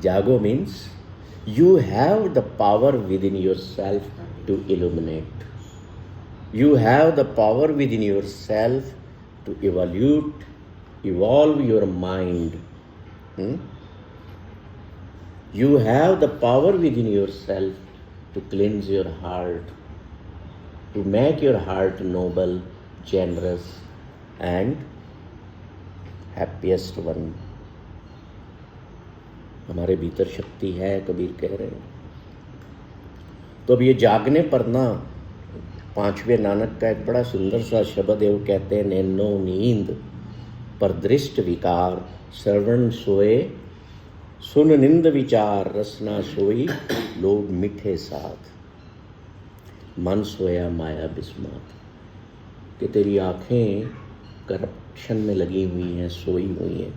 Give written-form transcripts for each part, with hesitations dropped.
Jago means you have the power within yourself to illuminate. You have the power within yourself to evolve your mind. You have the power within yourself to cleanse your heart, to make your heart noble, generous, and happiest one. हमारे भीतर शक्ति है, कबीर कह रहे हैं। तो अब ये जागने पर ना, पांचवें नानक का एक बड़ा सुंदर सा शब्द है, वो कहते हैं नैनो नींद पर दृष्ट विकार, श्रवण सोए सुन निंद विचार, रसना सोई लोग मिठे साथ, मन सोया माया बिस्मात। कि तेरी आंखें करप्शन में लगी हुई हैं, सोई हुई हैं,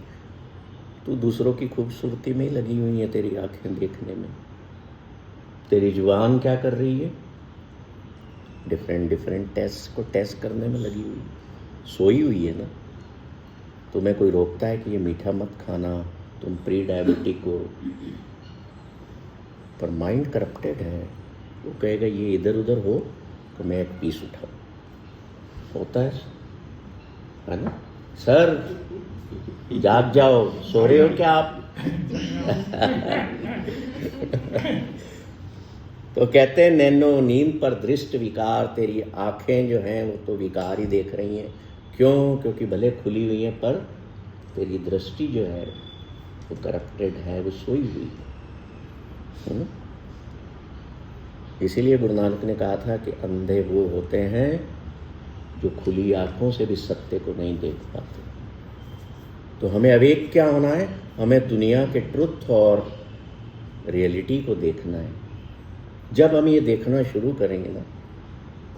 तू दूसरों की खूबसूरती में ही लगी हुई है, तेरी आंखें देखने में। तेरी जुबान क्या कर रही है? डिफरेंट टेस्ट को टेस्ट करने में लगी हुई, सोई हुई है ना। तुम्हें कोई रोकता है कि ये मीठा मत खाना, तुम प्री डायबिटिक हो, पर माइंड करप्टेड है। वो कहेगा ये इधर उधर हो तो मैं एक पीस उठाऊं। होता है ना? सर जाग जाओ, सो रहे हो क्या आप? तो कहते हैं नैनो नींद पर दृष्ट विकार, तेरी आंखें जो हैं वो तो विकार ही देख रही हैं। क्यों? क्योंकि भले खुली हुई हैं पर तेरी दृष्टि जो है वो करप्टेड है, वो सोई हुई है ना। इसीलिए गुरु नानक ने कहा था कि अंधे वो होते हैं जो खुली आंखों से भी सत्य को नहीं देख पाते। तो हमें अवेक क्या होना है? हमें दुनिया के ट्रुथ और रियलिटी को देखना है। जब हम ये देखना शुरू करेंगे ना,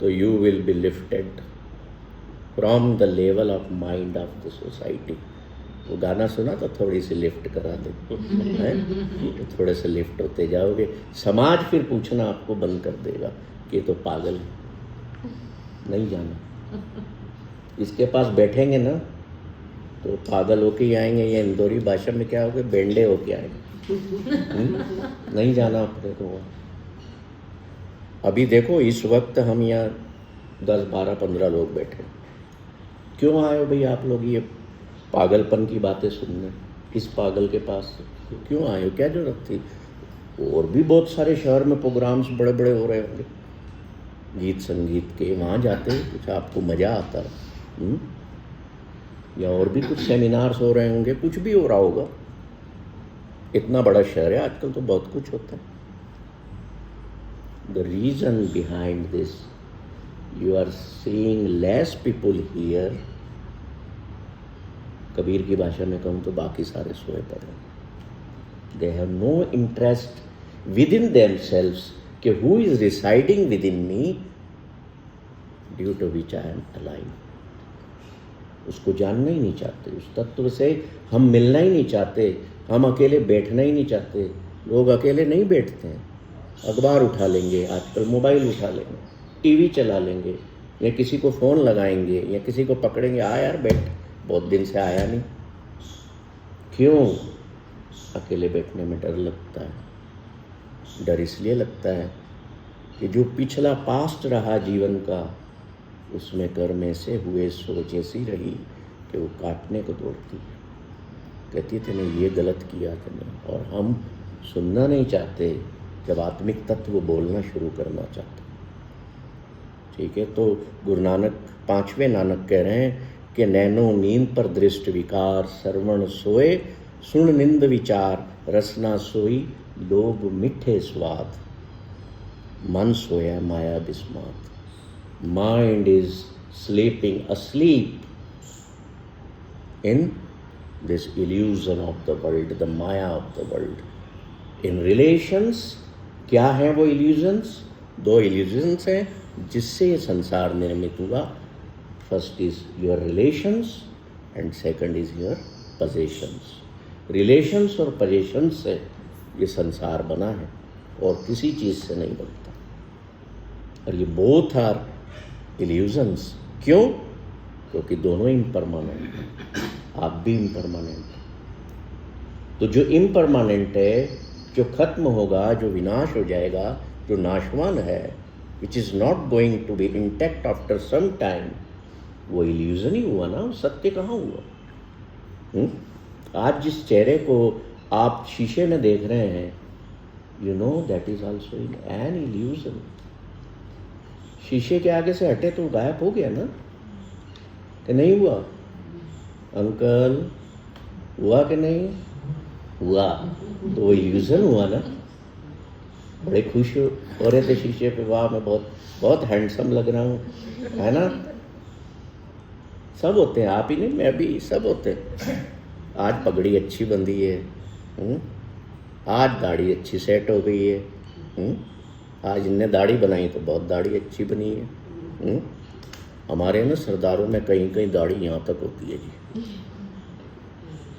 तो you will be lifted from the level of mind of the society. वो गाना सुना तो थोड़ी सी लिफ्ट करा दे, तो थोड़े से लिफ्ट होते जाओगे। समाज फिर पूछना आपको बंद कर देगा कि ये तो पागल है, नहीं जाना। इसके पास बैठेंगे ना तो पागल होके ही आएंगे, या इंदौरी भाषा में क्या होगे, बेंडे होके आएंगे। नहीं जाना अपने को। अभी देखो इस वक्त हम यहाँ 10, 12, 15 लोग बैठे। क्यों आए हो भाई आप लोग ये पागलपन की बातें सुनने? इस पागल के पास क्यों आए हो? क्या जरूरत थी? और भी बहुत सारे शहर में प्रोग्राम्स बड़े बड़े हो रहे होंगे गीत संगीत के, वहाँ जाते कुछ आपको मज़ा आता है। या और भी कुछ सेमिनार्स हो रहे होंगे, कुछ भी हो रहा होगा। इतना बड़ा शहर है, आजकल तो बहुत कुछ होता है। The reason behind this, you are seeing less people here. Kabir की भाषा में कहूँ तो बाकी सारे सोए पड़े। They have no interest within themselves कि who is residing within me due to which I am alive. उसको जानना ही नहीं चाहते, उस तत्व से हम मिलना ही नहीं चाहते, हम अकेले बैठना ही नहीं चाहते। लोग अकेले नहीं बैठते हैं, अखबार उठा लेंगे, आजकल मोबाइल उठा लेंगे, टीवी चला लेंगे, या किसी को फ़ोन लगाएंगे, या किसी को पकड़ेंगे, आ यार बैठ, बहुत दिन से आया नहीं। क्यों? अकेले बैठने में डर लगता है। डर इसलिए लगता है कि जो पिछला पास्ट रहा जीवन का, उसमें कर्म ऐसे हुए, सोच ऐसी रही कि वो काटने को दौड़ती है। कहती है तूने ये गलत किया तूने, और हम सुनना नहीं चाहते जब आत्मिक तत्व बोलना शुरू करना चाहते। ठीक है, तो गुरु नानक, पांचवें नानक कह रहे हैं कि नैनो नींद पर दृष्ट विकार, श्रवण सोए सुन निंद विचार, रसना सोई लोग मिठे स्वाद, मन सोया माया बिस्मात। Mind is sleeping asleep in this illusion of the world, the maya of the world. In relations, क्या हैं वो illusions? 2 illusions हैं जिससे ये संसार निर्मित हुआ। First is your relations and second is your possessions. Relations और possessions से ये संसार बना है और किसी चीज़ से नहीं बनता। और ये both are इल्यूजन्स। क्यों? क्योंकि दोनों इम्परमानेंट हैं। आप भी इम्परमानेंट हैं, तो जो इम्परमानेंट है, जो खत्म होगा, जो विनाश हो जाएगा, जो नाशवान है, which is not going to be intact after some time, वो इल्यूजन ही हुआ ना, सत्य कहाँ हुआ? आज जिस चेहरे को आप शीशे में देख रहे हैं, you know that is also an illusion. शीशे के आगे से हटे तो गायब हो गया ना, कि नहीं हुआ? अंकल हुआ कि नहीं हुआ? तो वो इल्यूजन हुआ ना। बड़े खुश हो रहे थे शीशे पे, वाह मैं बहुत बहुत हैंडसम लग रहा हूँ, है ना? सब होते हैं, आप ही नहीं, मैं भी, सब होते हैं। आज पगड़ी अच्छी बंधी है, आज दाढ़ी अच्छी सेट हो गई है, आज इनने दाढ़ी बनाई तो बहुत दाढ़ी अच्छी बनी है। हमारे ना सरदारों में कहीं कहीं दाढ़ी यहाँ तक होती है जी।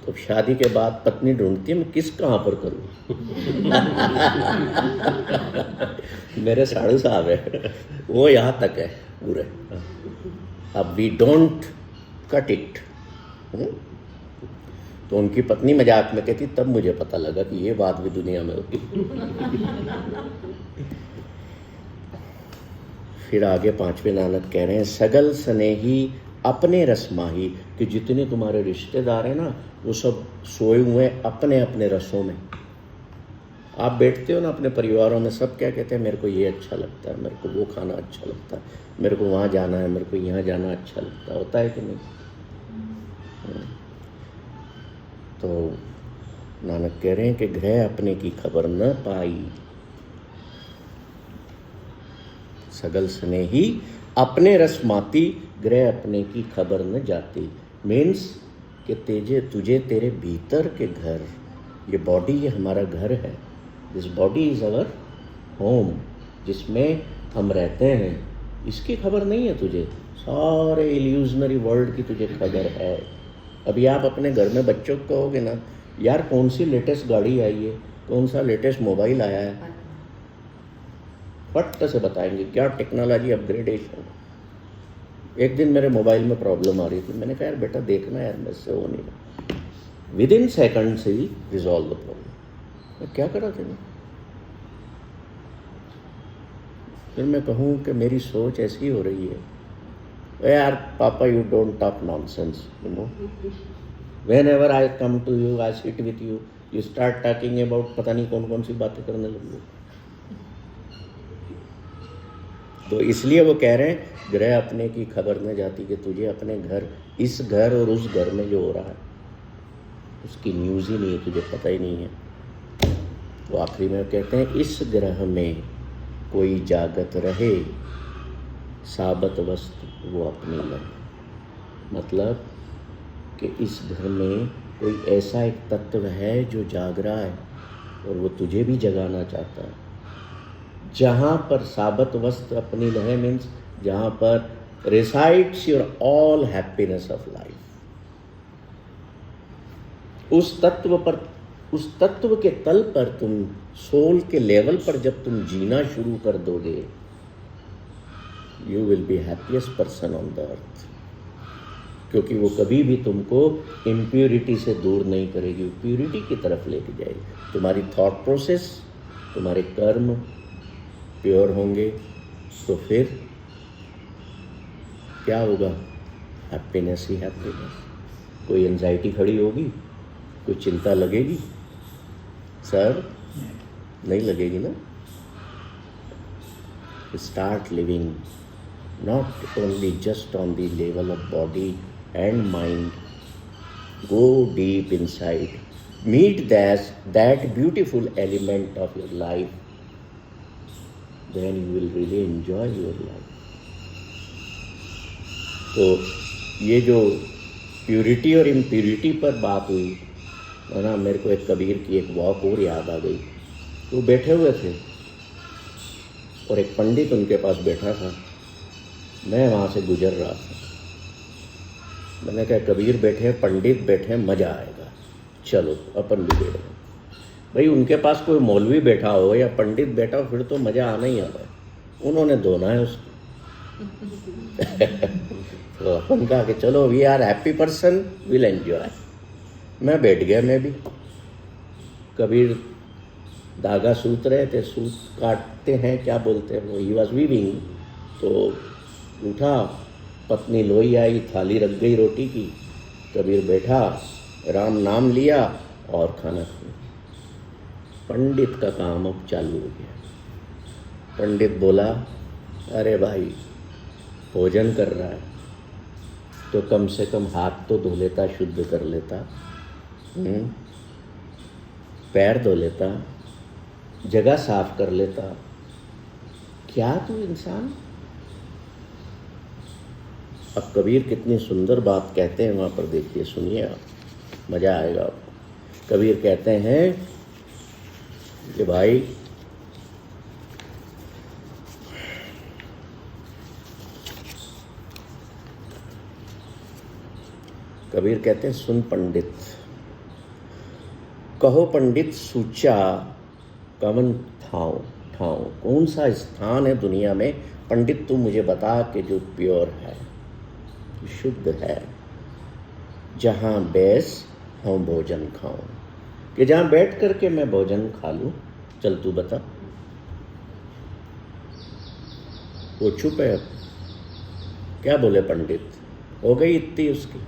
तो शादी के बाद पत्नी ढूंढती है मैं किस कहाँ पर करूँ। मेरे साड़ू साहब है, वो यहाँ तक है पूरे। अब वी डोंट कट इट। तो उनकी पत्नी मजाक में कहती, तब मुझे पता लगा कि ये बात भी दुनिया में होती। फिर आगे पांचवें नानक कह रहे हैं, सगल स्नेही अपने रसमाही, कि जितने तुम्हारे रिश्तेदार हैं ना, वो सब सोए हुए हैं अपने अपने रसों में। आप बैठते हो ना अपने परिवारों में, सब क्या कहते हैं, मेरे को ये अच्छा लगता है, मेरे को वो खाना अच्छा लगता है, मेरे को वहाँ जाना है, मेरे को यहाँ जाना अच्छा लगता है। होता है कि नहीं? तो नानक कह रहे हैं कि गृह अपने की खबर न पाई, सगल स्नेही अपने रस माती, गृह अपने की खबर न जाती। मीन्स कि तुझे तेरे भीतर के घर, ये बॉडी ये हमारा घर है, this body is our home, जिसमें हम रहते हैं, इसकी खबर नहीं है तुझे। सारे इल्यूजनरी वर्ल्ड की तुझे खबर है। अभी आप अपने घर में बच्चों को कहोगे ना, यार कौन सी लेटेस्ट गाड़ी आई है, कौन सा लेटेस्ट मोबाइल आया है, फट से बताएंगे क्या टेक्नोलॉजी अपग्रेडेशन। एक दिन मेरे मोबाइल में प्रॉब्लम आ रही थी, मैंने कहा यार बेटा देखना यार, मेरे से हो नहीं रहा, विद इन सेकंड से ही रिजॉल्व द प्रॉब्लम। मैं क्या करा था? फिर मैं कहूँ कि मेरी सोच ऐसी हो रही है, यार पापा you don't talk nonsense, you know, whenever I come to you, I sit with you, you start talking about पता नहीं कौन कौन सी बातें करने लगे। तो इसलिए वो कह रहे हैं, गृह अपने की खबर न जाती, कि तुझे अपने घर, इस घर और उस घर में जो हो रहा है उसकी न्यूज़ ही नहीं है, तुझे पता ही नहीं है। वो आखिरी में कहते हैं, इस ग्रह में कोई जागत रहे, साबत वस्तु वो अपनी लगे। मतलब कि इस घर में कोई ऐसा एक तत्व है जो जाग रहा है और वो तुझे भी जगाना चाहता है। जहाँ पर साबत वस्तु अपनी लहे मीन्स जहाँ पर resides your all happiness of life, उस तत्व पर, उस तत्व के तल पर तुम सोल के लेवल पर जब तुम जीना शुरू कर दोगे, you will be happiest person on the earth. क्योंकि वो कभी भी तुमको इम्प्योरिटी से दूर नहीं करेगी, प्योरिटी की तरफ लेके जाएगी। तुम्हारी थॉट प्रोसेस, तुम्हारे कर्म प्योर होंगे तो फिर क्या होगा? हैप्पीनेस ही हैप्पीनेस। कोई एंजाइटी खड़ी होगी, कोई चिंता लगेगी? सर नहीं लगेगी ना। Start living not only just on the level of body and mind. Go deep inside, meet that beautiful element of your life, then you will really enjoy your life. तो ये जो प्यूरिटी और impurity पर बात हुई है ना, मेरे को एक कबीर की एक वॉक और याद आ गई। तो बैठे हुए थे और एक पंडित उनके पास बैठा था, मैं वहाँ से गुजर रहा था। मैंने कहा कबीर बैठे, पंडित बैठे, मज़ा आएगा, चलो अपन भी बैठ गए। भाई उनके पास कोई मौलवी बैठा हो या पंडित बैठा हो फिर तो मज़ा आना ही आता है। उन्होंने धोना है उसको। तो अपन कहा कि चलो we are happy person, will enjoy. मैं बैठ गया, मैं भी कबीर धागा सूत रहे थे, सूत काटते हैं क्या बोलते हैं वो, ही वॉज वीविंग, तो उठा, पत्नी लोई आई, थाली रख गई रोटी की, कबीर बैठा, राम नाम लिया और खाना खाया। पंडित का काम अब चालू हो गया। पंडित बोला, अरे भाई भोजन कर रहा है तो कम से कम हाथ तो धो लेता, शुद्ध कर लेता, पैर धो लेता, जगह साफ कर लेता, क्या तू इंसान। अब कबीर कितनी सुंदर बात कहते हैं वहाँ पर, देखिए सुनिए आप, मज़ा आएगा आपको। कबीर कहते हैं कि भाई कबीर कहते हैं, सुन पंडित, कहो पंडित सूचा कवन ठाव ठाव, कौन सा स्थान है दुनिया में पंडित तू मुझे बता कि जो प्योर है, शुद्ध है, जहाँ बैस हम भोजन खाऊं, कि जहाँ बैठ करके मैं भोजन खा लूं, चल तू बता। वो चुप है। अब क्या बोले पंडित, हो गई इतनी उसकी।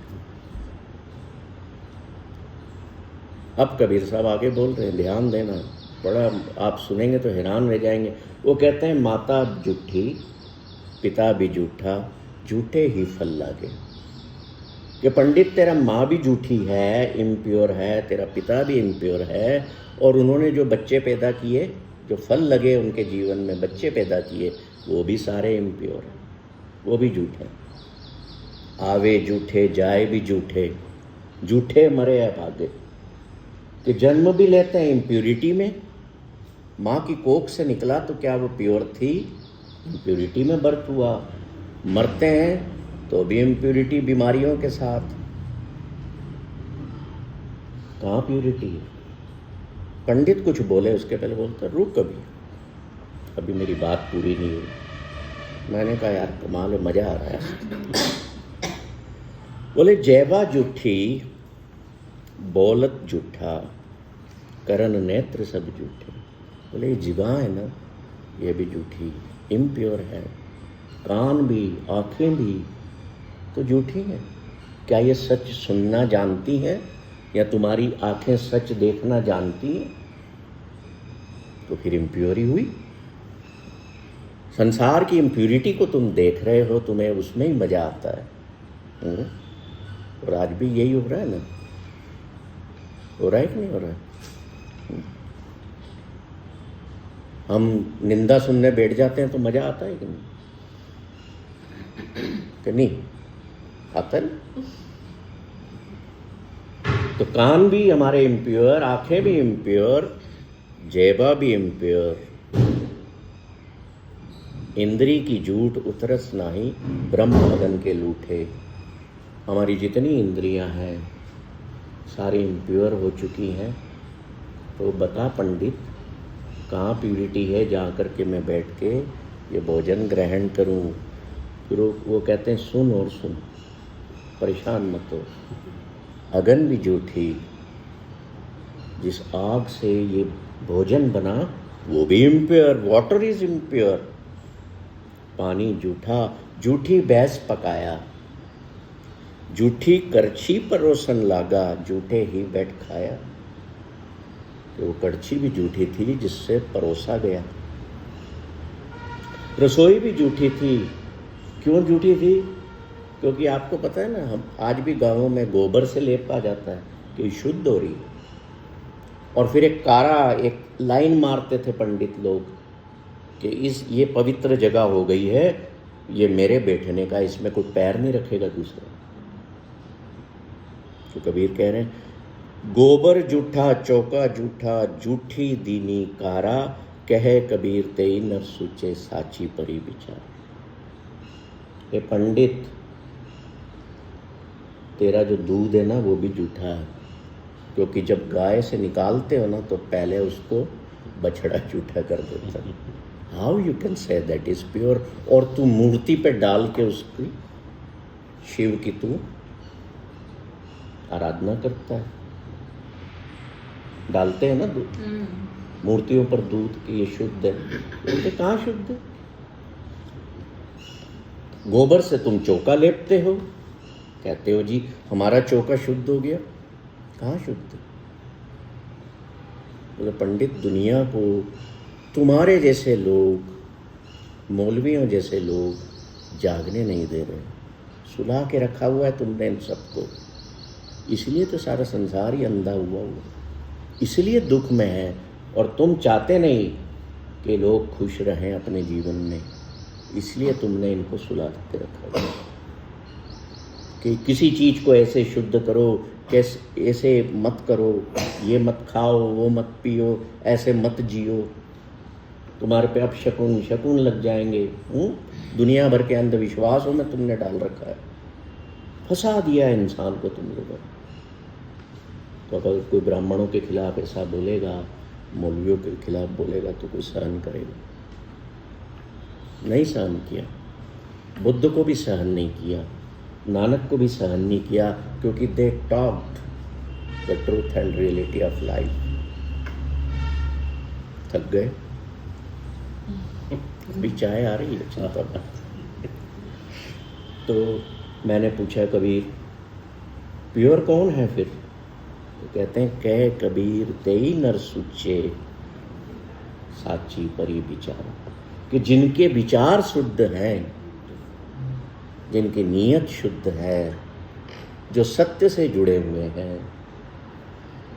अब कबीर साहब आगे बोल रहे हैं, ध्यान देना, बड़ा आप सुनेंगे तो हैरान रह जाएंगे। वो कहते हैं, माता झूठी पिता भी झूठा, झूठे ही फल लागे। कि पंडित तेरा माँ भी झूठी है, इम्प्योर है, तेरा पिता भी इम्प्योर है, और उन्होंने जो बच्चे पैदा किए, जो फल लगे उनके जीवन में, बच्चे पैदा किए, वो भी सारे इम्प्योर हैं, वो भी झूठे। आवे झूठे जाए भी झूठे, झूठे मरे अब आगे। कि जन्म भी लेते हैं इम्प्योरिटी में, माँ की कोख से निकला तो क्या वो प्योर थी, इम्प्योरिटी में बर्थ हुआ, मरते हैं तो भी इम्प्योरिटी, बीमारियों के साथ, कहाँ प्योरिटी है। पंडित कुछ बोले, उसके पहले बोलता रुक अभी मेरी बात पूरी नहीं हुई। मैंने कहा यार कमाल है, मजा आ रहा है। बोले जैवा झूठी बोलत झूठा, करण नेत्र सब झूठे। बोले ये जिबा है ना, ये भी झूठी, इम्प्योर है, कान भी आँखें भी तो झूठी हैं। क्या ये सच सुनना जानती हैं, या तुम्हारी आँखें सच देखना जानती हैं? तो फिर इम्प्योर ही हुई। संसार की इम्प्योरिटी को तुम देख रहे हो, तुम्हें उसमें ही मजा आता है। और आज भी यही हो रहा है ना, हो रहा है कि नहीं हो रहा है? हम निंदा सुनने बैठ जाते हैं तो मजा आता है कि नहीं? कि नहीं आता है ना? तो कान भी हमारे इम्प्योर, आंखें भी इम्प्योर, जेबा भी इम्प्योर, इंद्री की झूठ उतरस नाही, ब्रह्म मगन के लूठे। हमारी जितनी इंद्रियां हैं सारी इम्प्योर हो चुकी हैं। तो बता पंडित, कहाँ प्यूरिटी है जहाँ करके मैं बैठ के ये भोजन ग्रहण करूँ? फिर वो कहते हैं सुन और सुन, परेशान मत हो। अगन भी झूठी, जिस आग से ये भोजन बना वो भी इम्प्योर, वाटर इज इम्प्योर। पानी झूठा, झूठी भैंस पकाया, झूठी करछी पर रोशन लागा, झूठे ही बैठ खाया। तो वो कड़छी भी झूठी थी जिससे परोसा गया, रसोई भी झूठी थी। क्यों झूठी थी? क्योंकि आपको पता है ना, हम आज भी गाँवों में गोबर से लेपा जाता है कि शुद्ध हो रही, और फिर एक लाइन मारते थे पंडित लोग कि ये पवित्र जगह हो गई है, ये मेरे बैठने का, इसमें कोई पैर नहीं रखेगा दूसरा। तो कबीर कह रहे हैं, गोबर जूठा चौका जूठा, जूठी दीनी कारा, कहे कबीर तेई न सूचे साची परी विचार। ये पंडित, तेरा जो दूध है ना वो भी जूठा है, क्योंकि जब गाय से निकालते हो ना तो पहले उसको बछड़ा जूठा कर देता है। How you can say that is pure? और तू मूर्ति पे डाल के उसकी, शिव की तू आराधना करता है। डालते हैं ना दूध, मूर्तियों पर दूध कि ये शुद्ध है, बोलते कहाँ शुद्ध है? गोबर से तुम चौका लेपते हो, कहते हो जी हमारा चौका शुद्ध हो गया, कहाँ शुद्ध है? बोले पंडित दुनिया को तुम्हारे जैसे लोग, मौलवियों जैसे लोग जागने नहीं दे रहे, सुला के रखा हुआ है तुमने इन सबको, इसलिए तो सारा संसार ही अंधा हुआ, इसलिए दुख में है। और तुम चाहते नहीं कि लोग खुश रहें अपने जीवन में, इसलिए तुमने इनको सुला के रखा हुआ कि किसी चीज़ को ऐसे शुद्ध करो, कैसे ऐसे मत करो, ये मत खाओ, वो मत पियो, ऐसे मत जियो, तुम्हारे पे अब शकुन लग जाएंगे। दुनिया भर के अंधविश्वासों में तुमने डाल रखा है, फंसा दिया है इंसान को तुम लोगों। तो अगर कोई ब्राह्मणों के खिलाफ ऐसा बोलेगा, मौलवियों के खिलाफ बोलेगा, तो कोई सहन करेगा? नहीं सहन किया। बुद्ध को भी सहन नहीं किया, नानक को भी सहन नहीं किया, क्योंकि they talked the truth and reality of life. थक गए? अभी चाय आ रही है, चिंता मत। तो मैंने पूछा कबीर प्योर कौन है फिर? तो कहते हैं कह कबीर तेई नर सुच्चे साची परी विचार, कि जिनके विचार शुद्ध हैं, जिनकी नीयत शुद्ध है, जो सत्य से जुड़े हुए हैं,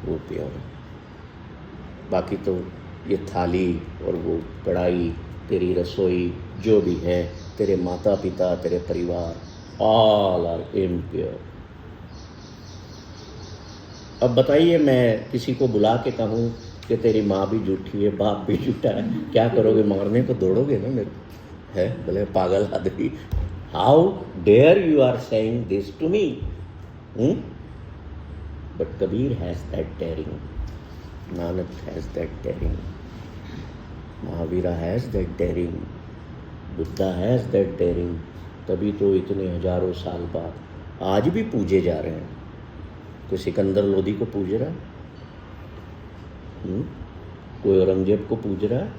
वो प्योर है। बाकी तो ये थाली और वो कढ़ाई, तेरी रसोई, जो भी है, तेरे माता पिता, तेरे परिवार, ऑल आर इम्प्योर। अब बताइए मैं किसी को बुला के कहूँ कि तेरी माँ भी झूठी है, बाप भी झूठा है, क्या करोगे? मारने को दौड़ोगे ना मेरे को, है बोले पागल आदमी। How dare you are saying this to me? But Kabir has that daring, Nanak has that daring, Mahavira has that daring, Buddha has that daring. तभी तो इतने हजारों साल बाद आज भी पूजे जा रहे हैं। कोई सिकंदर लोदी को पूज रहा है, कोई औरंगजेब को पूज रहा है,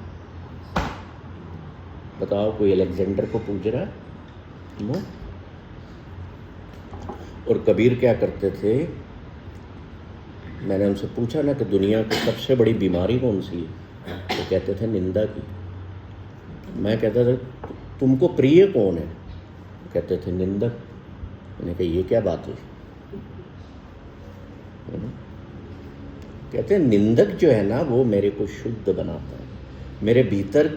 बताओ कोई अलेक्जेंडर को पूज रहा है? नो। और कबीर क्या करते थे, मैंने उनसे पूछा ना कि दुनिया की सबसे बड़ी बीमारी कौन सी है, तो कहते थे निंदा की। मैं कहता था तुमको प्रिय कौन है? कहते थे निंदक। मैंने कहा ये क्या बात हुई? कहते हैं निंदक जो है ना, वो मेरे को शुद्ध बनाता है। मेरे भीतर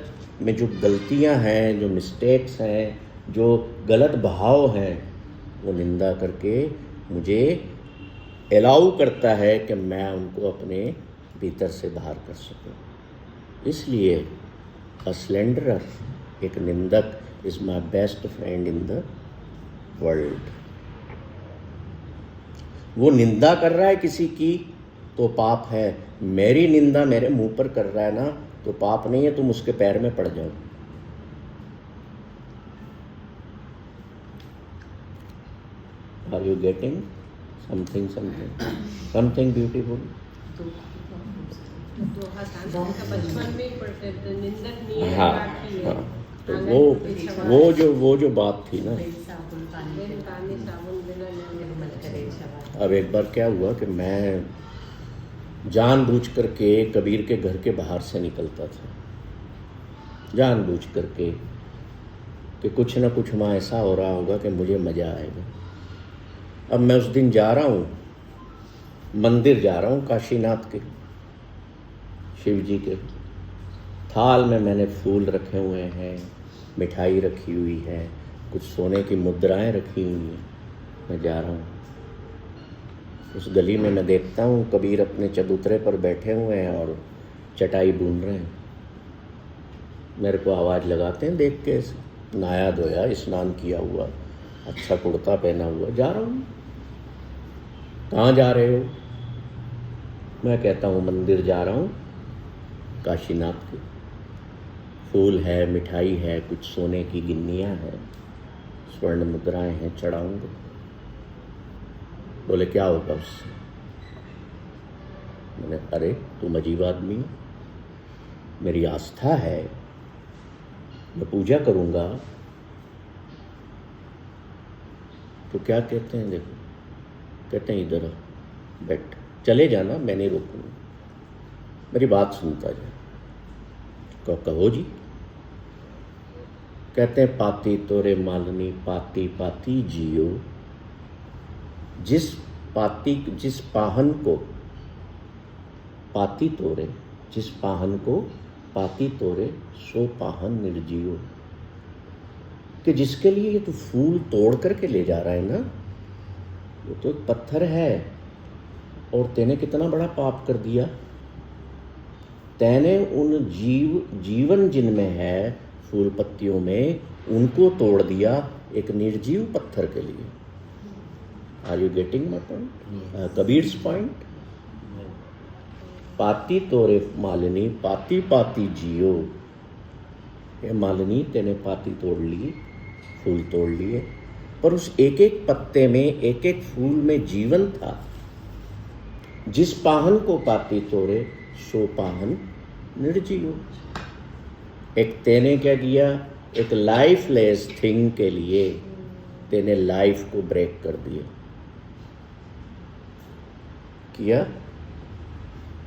में जो गलतियां हैं, जो मिस्टेक्स हैं, जो गलत भाव हैं, वो निंदा करके मुझे अलाउ करता है कि मैं उनको अपने भीतर से बाहर कर सकूं। इसलिए अ स्लेंडरर, एक निंदक, is my best friend in the world. वो निंदा कर रहा है किसी की तो पाप है, मेरी निंदा मेरे मुंह पर कर रहा है ना, तो पाप नहीं है, तुम उसके पैर में पड़ जाओ। Are you getting something beautiful? बचपन में ही पढ़ते थे, निंदक नहीं है, हाँ बाकी है। हाँ, तो वो जो बात थी ना। अब एक बार क्या हुआ कि मैं जानबूझ करके कबीर के घर के बाहर से निकलता था, जानबूझ करके, कि कुछ ना कुछ वहाँ ऐसा हो रहा होगा कि मुझे मज़ा आएगा। अब मैं उस दिन जा रहा हूँ, मंदिर जा रहा हूँ काशीनाथ के, शिव जी के। थाल में मैंने फूल रखे हुए हैं, मिठाई रखी हुई है, कुछ सोने की मुद्राएं रखी हुई हैं। मैं जा रहा हूँ, उस गली में मैं देखता हूँ कबीर अपने चबूतरे पर बैठे हुए हैं और चटाई बुन रहे हैं। मेरे को आवाज़ लगाते हैं देख के, नहाया धोया, स्नान किया हुआ, अच्छा कुर्ता पहना हुआ, जा रहा हूँ। कहाँ जा रहे हो? मैं कहता हूँ मंदिर जा रहा हूँ काशीनाथ के। फूल है, मिठाई है, कुछ सोने की गिन्नियाँ हैं, स्वर्ण मुद्राएं हैं, चढ़ाऊँगा। बोले क्या होगा उससे? मैंने, अरे तुम अजीब आदमी हो, मेरी आस्था है, मैं पूजा करूँगा। तो क्या कहते हैं, देखो, कहते हैं इधर बैठ, चले जाना, मैं नहीं रोकूंगा, मेरी बात सुनता जा। कहो जी। कहते हैं पाती तोरे मालनी पाती पाती जियो, जिस पाहन को पाती तोरे, जिस पाहन को पाती तोरे सो पाहन निर्जियो। कि जिसके लिए ये तो फूल तोड़ करके ले जा रहा है ना, वो तो एक पत्थर है, और तेने कितना बड़ा पाप कर दिया। तैने उन जीवन जिनमें है फूल पत्तियों में, उनको तोड़ दिया एक निर्जीव पत्थर के लिए। Are you getting my point? Kabir's point. पाती तोरे मालिनी पाती पाती जियो। ये मालिनी तेने पाती तोड़ ली, फूल तोड़ लिए, पर उस एक एक पत्ते में, एक एक फूल में जीवन था। जिस पाहन को पाती तोड़े सो पाहन निर्जीव। एक तेने क्या किया, एक लाइफलेस थिंग के लिए तेने लाइफ को ब्रेक कर दिया। किया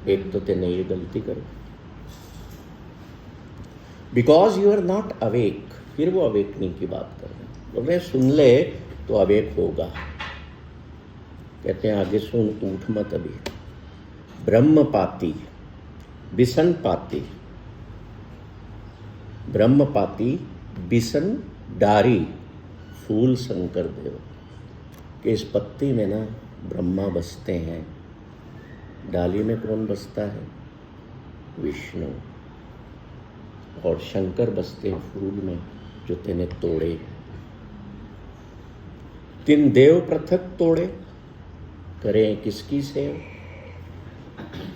एक तो तेने ये गलती करी, because you are not awake. फिर वो अवेकनिंग की बात कर रहे हैं, बोल रहे सुन ले तो अवेक होगा। कहते हैं आगे सुन, उठ मत अभी। ब्रह्म पाती बिसन पाती, ब्रह्म पाती बिसन डारी फूल शंकर देव। कि इस पत्ती में ना ब्रह्मा बसते हैं, डाली में कौन बसता है, विष्णु, और शंकर बसते हैं फूल में जो तेने तोड़े। तीन देव पृथक तोड़े, करें किसकी सेव।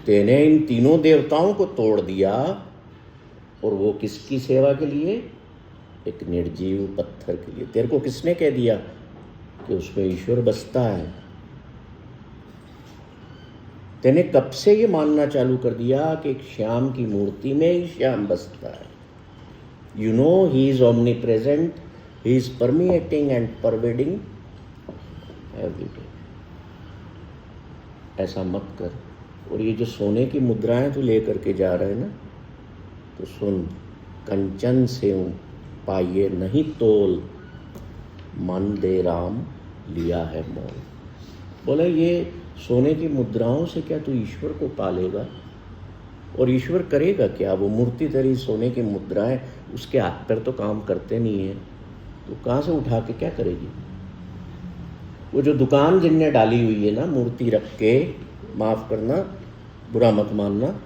तेने इन तीनों देवताओं को तोड़ दिया, और वो किसकी सेवा के लिए, एक निर्जीव पत्थर के लिए। तेरे को किसने कह दिया कि उसमें ईश्वर बसता है? तेने कब से ये मानना चालू कर दिया कि एक श्याम की मूर्ति में ही श्याम बसता है। You know he is omnipresent, he is permeating and pervading everyday. ऐसा मत कर। और ये जो सोने की मुद्राएं तू लेकर के जा रहे हैं ना, तो सुन, कंचन से पाइये नहीं तोल, मन दे राम लिया है मोल। बोले ये सोने की मुद्राओं से क्या तू ईश्वर को पालेगा? और ईश्वर करेगा क्या? वो मूर्ति तेरी सोने की मुद्राएं, उसके हाथ पैर तो काम करते नहीं है, तो कहाँ से उठा के क्या करेगी? वो जो दुकान जिनने डाली हुई है ना मूर्ति रख के, माफ़ करना, बुरा मत मानना,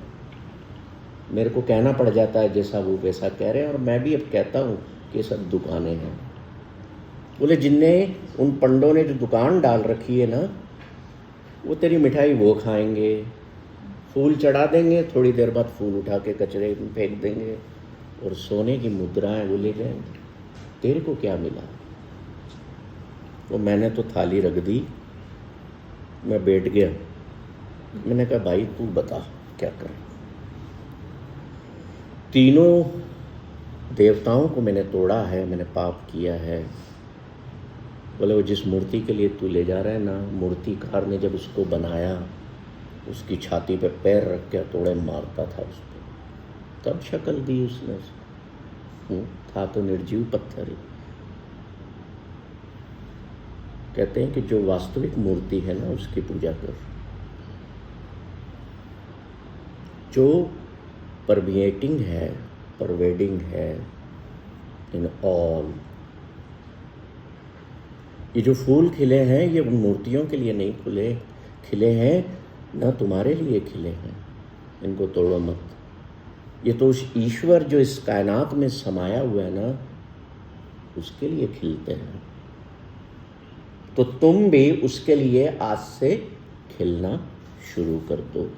मेरे को कहना पड़ जाता है जैसा वो वैसा कह रहे हैं, और मैं भी अब कहता हूँ कि सब दुकानें हैं। बोले जिनने, उन पंडों ने जो दुकान डाल रखी है ना, वो तेरी मिठाई वो खाएंगे, फूल चढ़ा देंगे, थोड़ी देर बाद फूल उठा के कचरे में फेंक देंगे, और सोने की मुद्राएं वो ले जाएंगे। तेरे को क्या मिला? तो मैंने तो थाली रख दी, मैं बैठ गया, मैंने कहा भाई तू बता क्या करें। तीनों देवताओं को मैंने तोड़ा है, मैंने पाप किया है। बोले वो जिस मूर्ति के लिए तू ले जा रहा है ना, मूर्तिकार ने जब उसको बनाया, उसकी छाती पे पैर रख के तोड़े मारता था उस पर, तब शक्ल दी उसने। था तो निर्जीव पत्थर ही। कहते हैं कि जो वास्तविक मूर्ति है ना, उसकी पूजा कर। जो परमिएटिंग है, परवेडिंग है इन ऑल। ये जो फूल खिले हैं, ये उन मूर्तियों के लिए नहीं खिले हैं, ना तुम्हारे लिए खिले हैं। इनको तोड़ो मत। ये तो उस ईश्वर जो इस कायनात में समाया हुआ है ना, उसके लिए खिलते हैं। तो तुम भी उसके लिए आज से खिलना शुरू कर दो।